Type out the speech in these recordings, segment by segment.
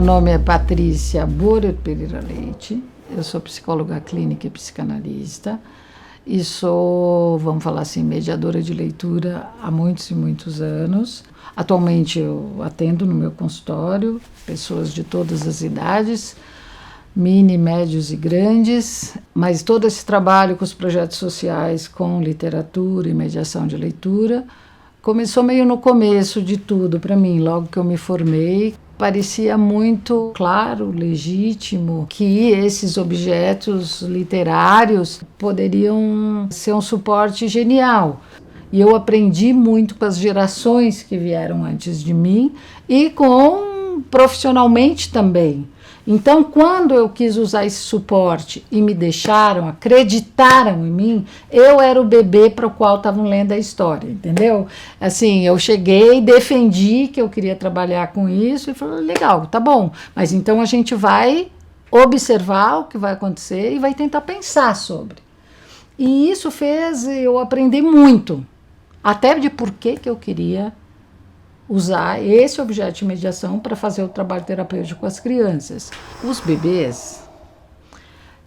nome é Patrícia Borer Pereira Leite, eu sou psicóloga clínica e psicanalista e sou, vamos falar assim, mediadora de leitura há muitos e muitos anos. Atualmente eu atendo no meu consultório pessoas de todas as idades, mini, médios e grandes, mas todo esse trabalho com os projetos sociais, com literatura e mediação de leitura, começou meio no começo de tudo para mim, logo que eu me formei. Parecia muito claro, legítimo, que esses objetos literários poderiam ser um suporte genial. E eu aprendi muito com as gerações que vieram antes de mim e profissionalmente também. Então, quando eu quis usar esse suporte e me deixaram, acreditaram em mim, eu era o bebê para o qual estavam lendo a história, entendeu? Assim, eu cheguei, defendi que eu queria trabalhar com isso e falei, legal, tá bom, mas então a gente vai observar o que vai acontecer e vai tentar pensar sobre. E isso fez eu aprender muito, até de por que eu queria usar esse objeto de mediação para fazer o trabalho terapêutico com as crianças. Os bebês,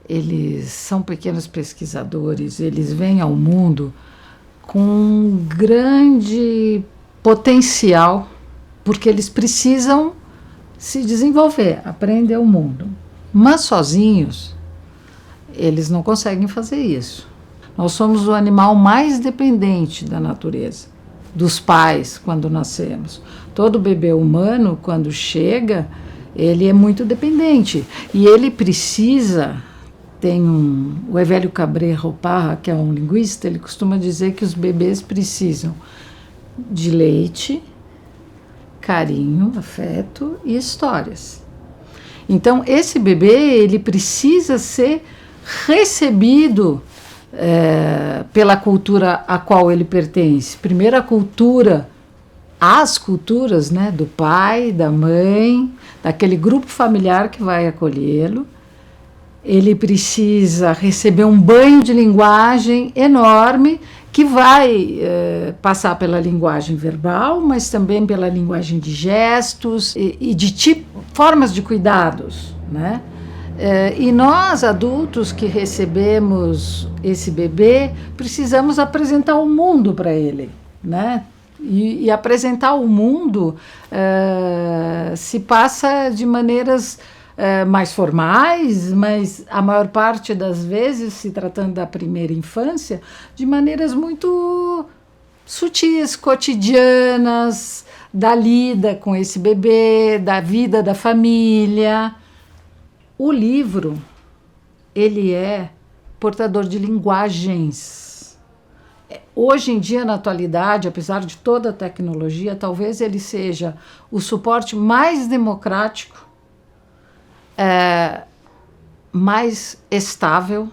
eles são pequenos pesquisadores, eles vêm ao mundo com um grande potencial, porque eles precisam se desenvolver, aprender o mundo. Mas sozinhos, eles não conseguem fazer isso. Nós somos o animal mais dependente da natureza, dos pais quando nascemos. Todo bebê humano, quando chega, ele é muito dependente. E ele precisa, o Evelio Cabrera Parra, que é um linguista, ele costuma dizer que os bebês precisam de leite, carinho, afeto e histórias. Então, esse bebê, ele precisa ser recebido pela cultura a qual ele pertence. Primeiro as culturas, né, do pai, da mãe, daquele grupo familiar que vai acolhê-lo. Ele precisa receber um banho de linguagem enorme que vai passar pela linguagem verbal, mas também pela linguagem de gestos e de formas de cuidados, né? E nós, adultos que recebemos esse bebê, precisamos apresentar o mundo para ele, né? E apresentar o mundo se passa de maneiras mais formais, mas a maior parte das vezes, se tratando da primeira infância, de maneiras muito sutis, cotidianas, da lida com esse bebê, da vida da família. O livro, ele é portador de linguagens. Hoje em dia, na atualidade, apesar de toda a tecnologia, talvez ele seja o suporte mais democrático, mais estável,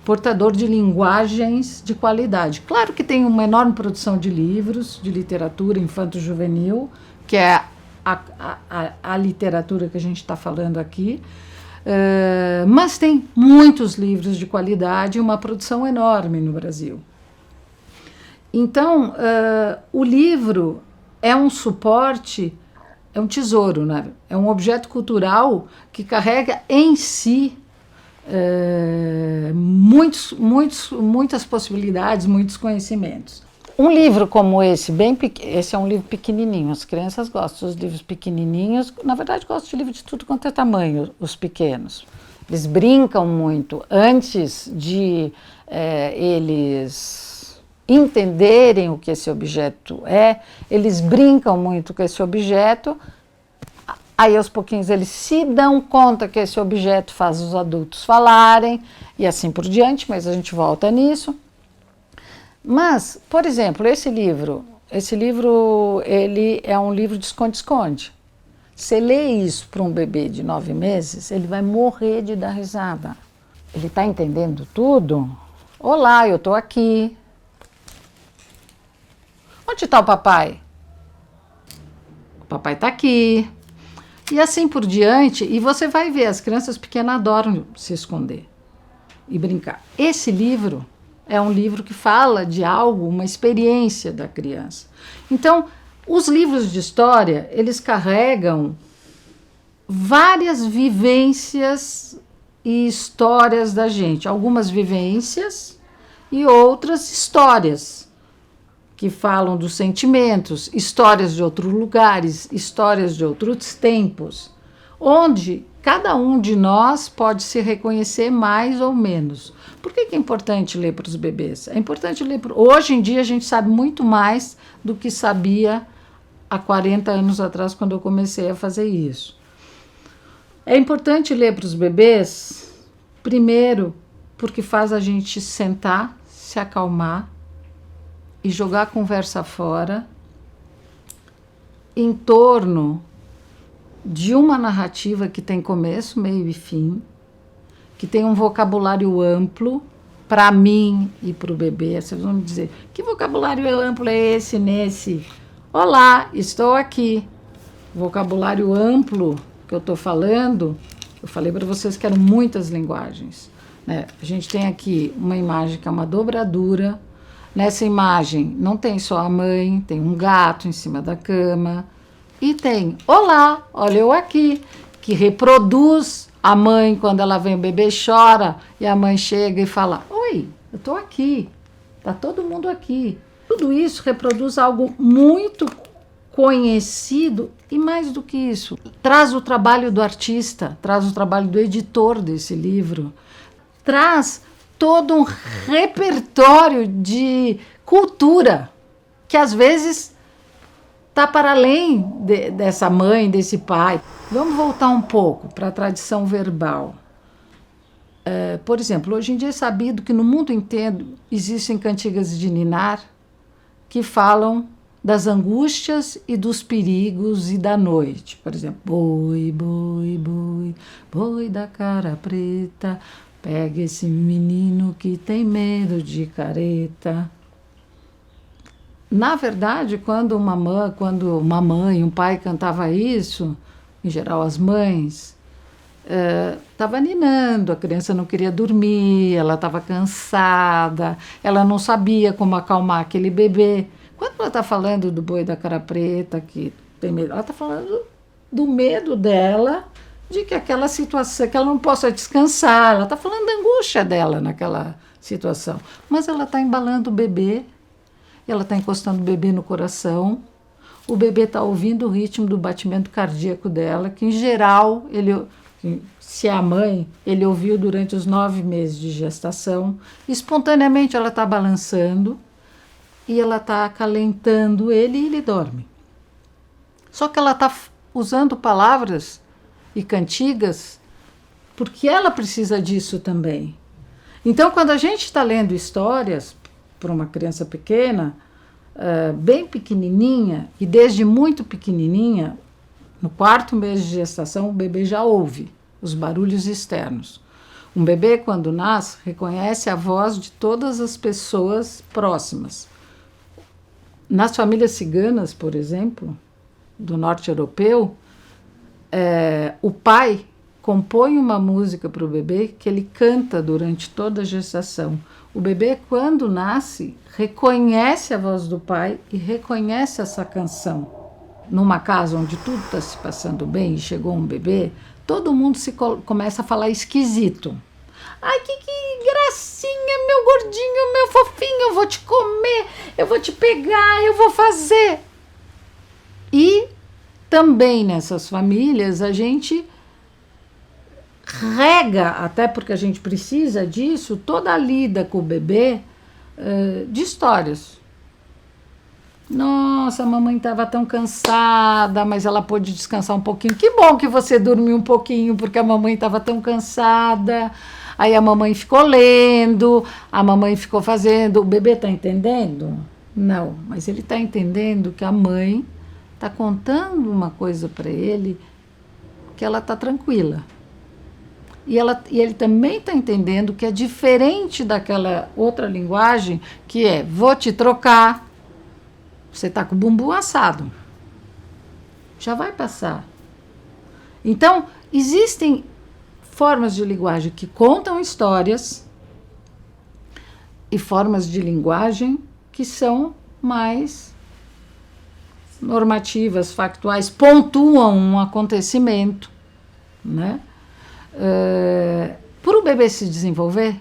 portador de linguagens de qualidade. Claro que tem uma enorme produção de livros, de literatura infanto-juvenil, que é a literatura que a gente está falando aqui, mas tem muitos livros de qualidade e uma produção enorme no Brasil. Então, o livro é um suporte, é um tesouro, né? É um objeto cultural que carrega em si muitas possibilidades, muitos conhecimentos. Um livro como esse, esse é um livro pequenininho, as crianças gostam dos livros pequenininhos, na verdade gostam de livro de tudo quanto é tamanho, os pequenos. Eles brincam muito, antes de eles entenderem o que esse objeto é, eles brincam muito com esse objeto, aí aos pouquinhos eles se dão conta que esse objeto faz os adultos falarem, e assim por diante, mas a gente volta nisso. Mas, por exemplo, esse livro, ele é um livro de esconde-esconde. Você lê isso para um bebê de 9 meses, ele vai morrer de dar risada. Ele está entendendo tudo? Olá, eu estou aqui. Onde está o papai? O papai está aqui. E assim por diante, e você vai ver, as crianças pequenas adoram se esconder e brincar. Esse livro é um livro que fala de algo, uma experiência da criança. Então, os livros de história, eles carregam várias vivências e histórias da gente. Algumas vivências e outras histórias que falam dos sentimentos, histórias de outros lugares, histórias de outros tempos, onde cada um de nós pode se reconhecer mais ou menos. Por que é importante ler para os bebês? É importante ler. Hoje em dia a gente sabe muito mais do que sabia há 40 anos atrás, quando eu comecei a fazer isso. É importante ler para os bebês, primeiro, porque faz a gente sentar, se acalmar e jogar a conversa fora em torno de uma narrativa que tem começo, meio e fim, que tem um vocabulário amplo para mim e para o bebê. Vocês vão me dizer, que vocabulário amplo é esse nesse? Olá, estou aqui. Vocabulário amplo que eu estou falando, eu falei para vocês que eram muitas linguagens, né? A gente tem aqui uma imagem que é uma dobradura. Nessa imagem não tem só a mãe, tem um gato em cima da cama. E tem, olá, olha eu aqui, que reproduz a mãe quando ela vem, o bebê chora, e a mãe chega e fala, oi, eu estou aqui, está todo mundo aqui. Tudo isso reproduz algo muito conhecido e, mais do que isso, traz o trabalho do artista, traz o trabalho do editor desse livro, traz todo um repertório de cultura que às vezes está para além dessa mãe, desse pai. Vamos voltar um pouco para a tradição verbal. Por exemplo, hoje em dia é sabido que no mundo inteiro existem cantigas de ninar que falam das angústias e dos perigos e da noite. Por exemplo, boi, boi, boi, boi da cara preta, pega esse menino que tem medo de careta. Na verdade, quando uma mãe, um pai cantava isso, em geral as mães, estava ninando, a criança não queria dormir, ela estava cansada, ela não sabia como acalmar aquele bebê. Quando ela está falando do boi da cara preta, que tem medo, ela está falando do medo dela, de que aquela situação, que ela não possa descansar, ela está falando da angústia dela naquela situação. Mas ela está embalando o bebê, ela está encostando o bebê no coração, o bebê está ouvindo o ritmo do batimento cardíaco dela, que em geral, se é a mãe, ele ouviu durante os 9 meses de gestação. Espontaneamente ela está balançando e ela está acalentando ele e ele dorme. Só que ela está usando palavras e cantigas porque ela precisa disso também. Então, quando a gente está lendo histórias para uma criança pequena, bem pequenininha, e desde muito pequenininha, no 4º mês de gestação, o bebê já ouve os barulhos externos. Um bebê, quando nasce, reconhece a voz de todas as pessoas próximas. Nas famílias ciganas, por exemplo, do norte europeu, o pai compõe uma música para o bebê que ele canta durante toda a gestação. O bebê, quando nasce, reconhece a voz do pai e reconhece essa canção. Numa casa onde tudo está se passando bem e chegou um bebê, todo mundo começa a falar esquisito. Ai, que gracinha, meu gordinho, meu fofinho, eu vou te comer, eu vou te pegar, eu vou fazer. E também nessas famílias a gente rega, até porque a gente precisa disso, toda a lida com o bebê de histórias. Nossa, a mamãe estava tão cansada, mas ela pôde descansar um pouquinho. Que bom que você dormiu um pouquinho, porque a mamãe estava tão cansada. Aí a mamãe ficou lendo, a mamãe ficou fazendo. O bebê está entendendo? Não, mas ele está entendendo que a mãe está contando uma coisa para ele, que ela está tranquila. E ele também está entendendo que é diferente daquela outra linguagem, que é, vou te trocar, você está com o bumbum assado. Já vai passar. Então, existem formas de linguagem que contam histórias e formas de linguagem que são mais normativas, factuais, pontuam um acontecimento. né? Para o bebê se desenvolver,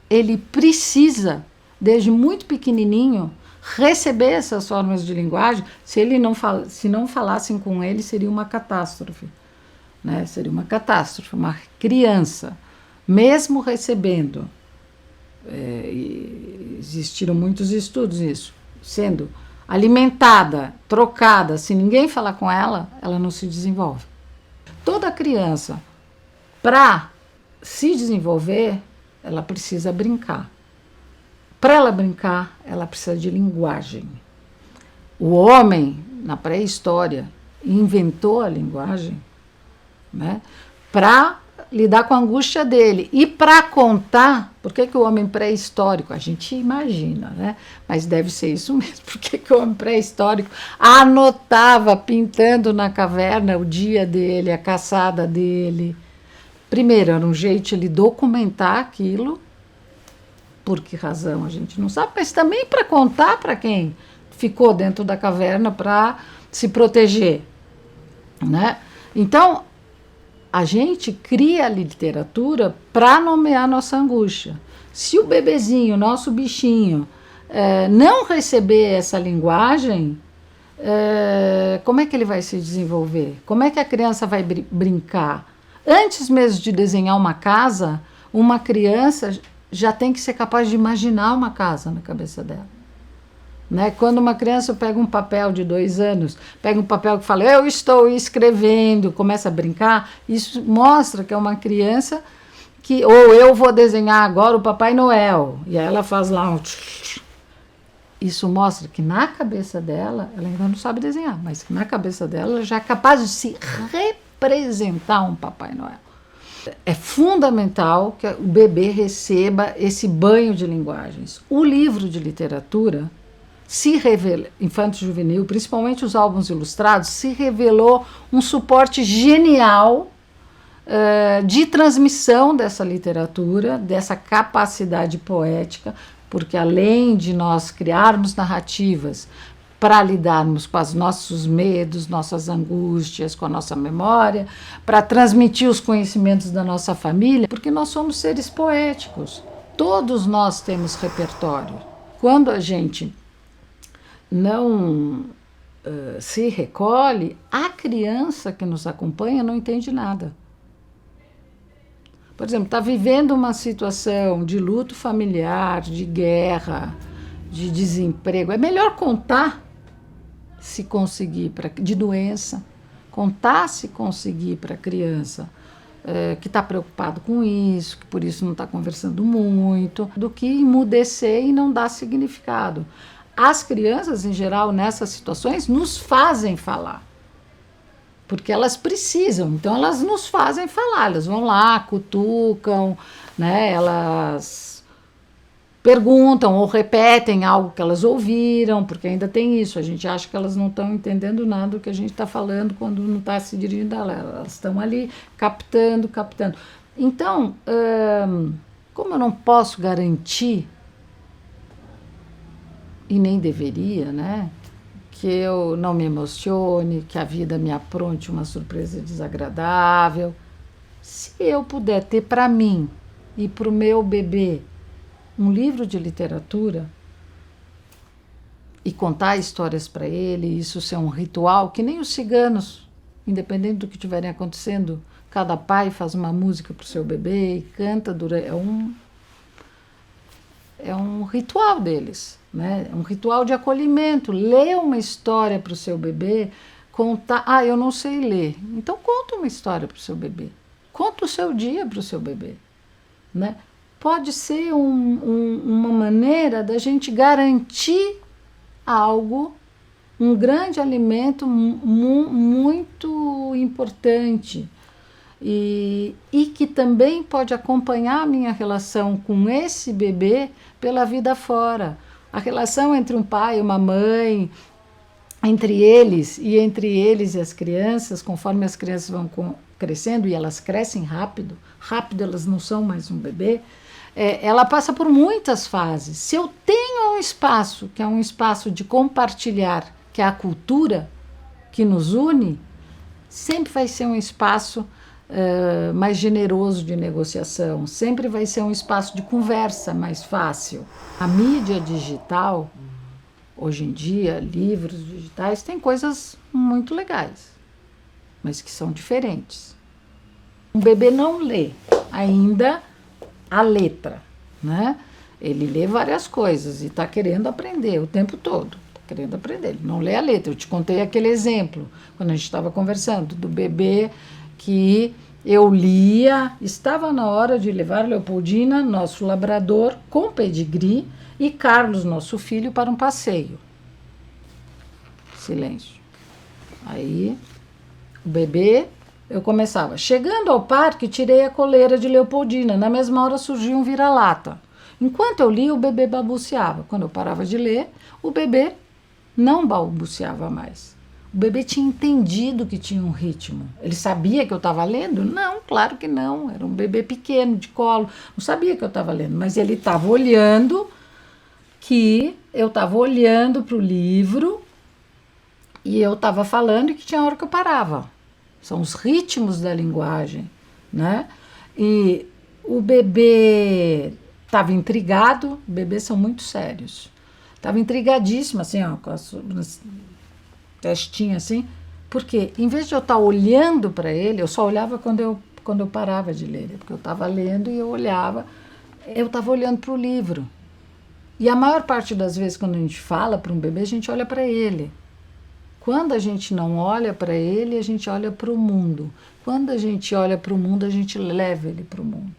ele precisa, desde muito pequenininho, receber essas formas de linguagem. Se não falassem com ele, seria uma catástrofe, né? Seria uma catástrofe. Uma criança, mesmo recebendo, existiram muitos estudos nisso, sendo alimentada, trocada, se ninguém falar com ela, ela não se desenvolve. Toda criança, para se desenvolver, ela precisa brincar. Para ela brincar, ela precisa de linguagem. O homem, na pré-história, inventou a linguagem, né, para lidar com a angústia dele e para contar. Por que o homem pré-histórico, a gente imagina, né? Mas deve ser isso mesmo. Por que o homem pré-histórico anotava, pintando na caverna, o dia dele, a caçada dele? Primeiro, era um jeito de ele documentar aquilo. Por que razão a gente não sabe, mas também para contar para quem ficou dentro da caverna para se proteger, né? Então, a gente cria a literatura para nomear nossa angústia. Se o bebezinho, nosso bichinho, não receber essa linguagem, como é que ele vai se desenvolver? Como é que a criança vai brincar? Antes mesmo de desenhar uma casa, uma criança já tem que ser capaz de imaginar uma casa na cabeça dela. Né? Quando uma criança pega um papel de 2 anos, pega um papel que fala, eu estou escrevendo, começa a brincar, isso mostra que é uma criança que, ou eu vou desenhar agora o Papai Noel, e aí ela faz lá um... Isso mostra que na cabeça dela, ela ainda não sabe desenhar, mas na cabeça dela ela já é capaz de se representar um Papai Noel. É fundamental que o bebê receba esse banho de linguagens. O livro de literatura se revelou, infanto-juvenil, principalmente os álbuns ilustrados, se revelou um suporte genial de transmissão dessa literatura, dessa capacidade poética, porque além de nós criarmos narrativas para lidarmos com os nossos medos, nossas angústias, com a nossa memória, para transmitir os conhecimentos da nossa família, porque nós somos seres poéticos. Todos nós temos repertório. Quando a gente não se recolhe, a criança que nos acompanha não entende nada. Por exemplo, está vivendo uma situação de luto familiar, de guerra, de desemprego. É melhor contar, se conseguir, de doença, contar se conseguir para a criança que está preocupado com isso, que por isso não está conversando muito, do que emudecer e não dar significado. As crianças, em geral, nessas situações, nos fazem falar. Porque elas precisam, então elas nos fazem falar. Elas vão lá, cutucam, né? Elas perguntam ou repetem algo que elas ouviram, porque ainda tem isso. A gente acha que elas não estão entendendo nada do que a gente está falando quando não está se dirigindo a elas. Elas estão ali captando. Então, como eu não posso garantir, e nem deveria, né, que eu não me emocione, que a vida me apronte uma surpresa desagradável, se eu puder ter para mim e para o meu bebê um livro de literatura e contar histórias para ele, isso ser um ritual, que nem os ciganos, independente do que estiverem acontecendo, cada pai faz uma música para o seu bebê e canta durante... É um ritual deles, né? É um ritual de acolhimento. Ler uma história para o seu bebê, contar... eu não sei ler. Então conta uma história para o seu bebê. Conta o seu dia para o seu bebê, né? Pode ser uma maneira da gente garantir algo, um grande alimento muito importante e que também pode acompanhar a minha relação com esse bebê pela vida fora. A relação entre um pai e uma mãe, entre eles e as crianças, conforme as crianças vão crescendo, e elas crescem rápido, elas não são mais um bebê, ela passa por muitas fases. Se eu tenho um espaço, que é um espaço de compartilhar, que é a cultura que nos une, sempre vai ser um espaço mais generoso de negociação, sempre vai ser um espaço de conversa mais fácil. A mídia digital, hoje em dia, livros digitais, tem coisas muito legais, mas que são diferentes. Um bebê não lê ainda a letra, né? Ele lê várias coisas e está querendo aprender o tempo todo. Está querendo aprender, ele não lê a letra. Eu te contei aquele exemplo, quando a gente estava conversando, do bebê que eu lia. Estava na hora de levar Leopoldina, nosso labrador, com pedigree, e Carlos, nosso filho, para um passeio. Silêncio. Aí, o bebê, eu começava. Chegando ao parque, tirei a coleira de Leopoldina. Na mesma hora surgiu um vira-lata. Enquanto eu lia, o bebê balbuciava. Quando eu parava de ler, o bebê não balbuciava mais. O bebê tinha entendido que tinha um ritmo. Ele sabia que eu estava lendo? Não, claro que não. Era um bebê pequeno, de colo. Não sabia que eu estava lendo, mas ele estava olhando que eu estava olhando para o livro e eu estava falando e que tinha hora que eu parava. São os ritmos da linguagem, né? E o bebê estava intrigado, bebês são muito sérios. Estava intrigadíssimo, assim, ó, com as testinha assim, porque em vez de eu estar olhando para ele, eu só olhava quando eu parava de ler, porque eu estava lendo e eu olhava, eu estava olhando para o livro. E a maior parte das vezes, quando a gente fala para um bebê, a gente olha para ele. Quando a gente não olha para ele, a gente olha para o mundo. Quando a gente olha para o mundo, a gente leva ele para o mundo.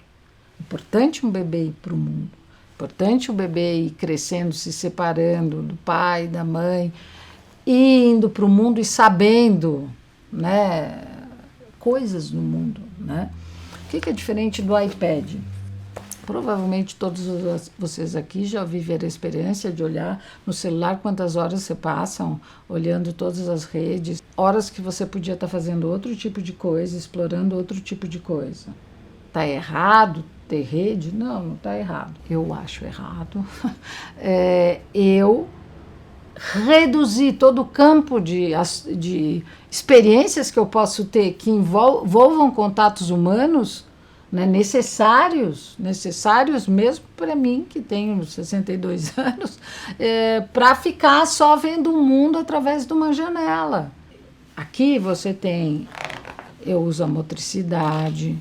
Importante um bebê ir para o mundo. Importante o bebê ir crescendo, se separando do pai, da mãe, indo para o mundo e sabendo, né, coisas do mundo, né? O que é diferente do iPad? Provavelmente todos vocês aqui já viveram a experiência de olhar no celular quantas horas você passam olhando todas as redes, horas que você podia estar fazendo outro tipo de coisa, explorando outro tipo de coisa. Tá errado ter rede? Não, não tá errado. Eu acho errado. Eu reduzir todo o campo de experiências que eu posso ter que envolvam contatos humanos, né, necessários mesmo para mim, que tenho 62 anos, para ficar só vendo o mundo através de uma janela. Aqui você tem, eu uso a motricidade,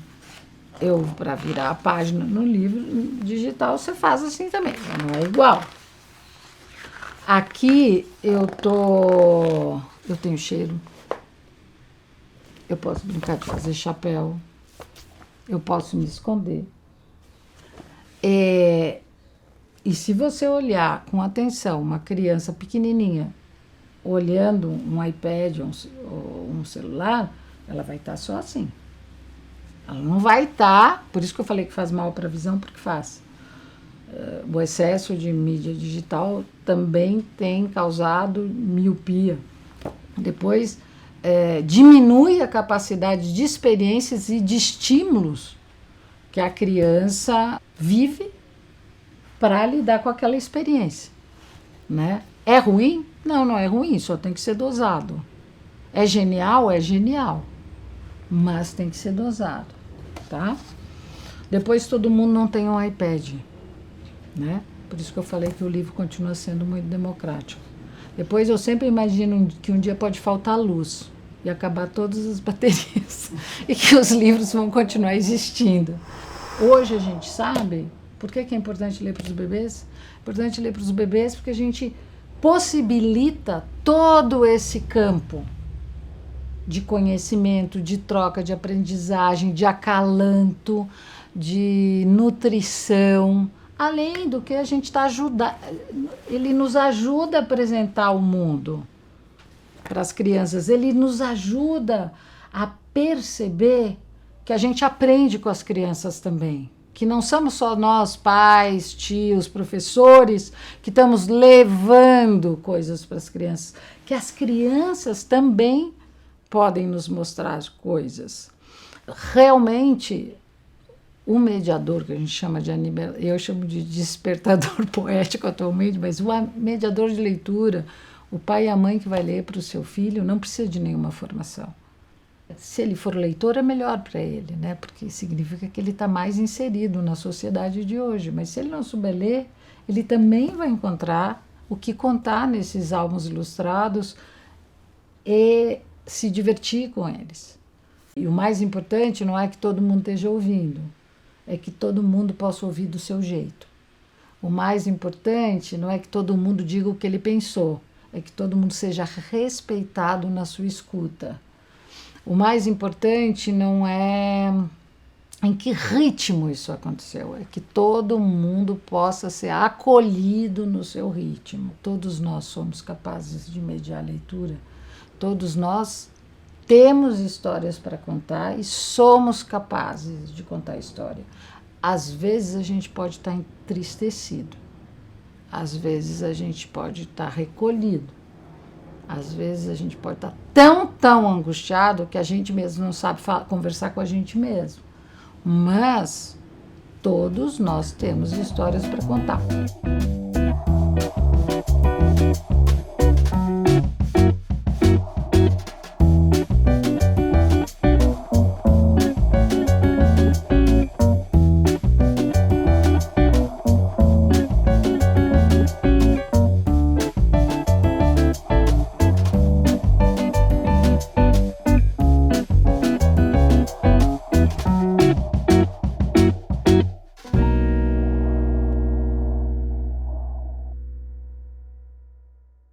para virar a página no livro digital, você faz assim também, não é igual. Aqui eu tenho cheiro, eu posso brincar de fazer chapéu, eu posso me esconder. E se você olhar com atenção uma criança pequenininha olhando um iPad ou um celular, ela vai estar só assim. Ela não vai estar, por isso que eu falei que faz mal para a visão, porque faz. O excesso de mídia digital também tem causado miopia. Depois, diminui a capacidade de experiências e de estímulos que a criança vive para lidar com aquela experiência, né? É ruim? Não, não é ruim, só tem que ser dosado. É genial? É genial, mas tem que ser dosado, tá? Depois todo mundo não tem um iPad, né? Por isso que eu falei que o livro continua sendo muito democrático. Depois eu sempre imagino que um dia pode faltar luz e acabar todas as baterias e que os livros vão continuar existindo. Hoje a gente sabe por que é importante ler para os bebês? É importante ler para os bebês porque a gente possibilita todo esse campo de conhecimento, de troca, de aprendizagem, de acalanto, de nutrição. Além do que a gente está ajudando, ele nos ajuda a apresentar o mundo para as crianças, ele nos ajuda a perceber que a gente aprende com as crianças também, que não somos só nós, pais, tios, professores, que estamos levando coisas para as crianças, que as crianças também podem nos mostrar coisas. Realmente, o mediador, que a gente chama de eu chamo de despertador poético atualmente, mas o mediador de leitura, o pai e a mãe que vai ler para o seu filho, não precisa de nenhuma formação. Se ele for leitor, é melhor para ele, né? Porque significa que ele está mais inserido na sociedade de hoje. Mas se ele não souber ler, ele também vai encontrar o que contar nesses álbuns ilustrados e se divertir com eles. E o mais importante não é que todo mundo esteja ouvindo, é que todo mundo possa ouvir do seu jeito. O mais importante não é que todo mundo diga o que ele pensou, é que todo mundo seja respeitado na sua escuta. O mais importante não é em que ritmo isso aconteceu, é que todo mundo possa ser acolhido no seu ritmo. Todos nós somos capazes de mediar a leitura, todos nós temos histórias para contar e somos capazes de contar a história. Às vezes a gente pode estar entristecido, às vezes a gente pode estar recolhido, às vezes a gente pode estar tão angustiado que a gente mesmo não sabe conversar com a gente mesmo. Mas todos nós temos histórias para contar.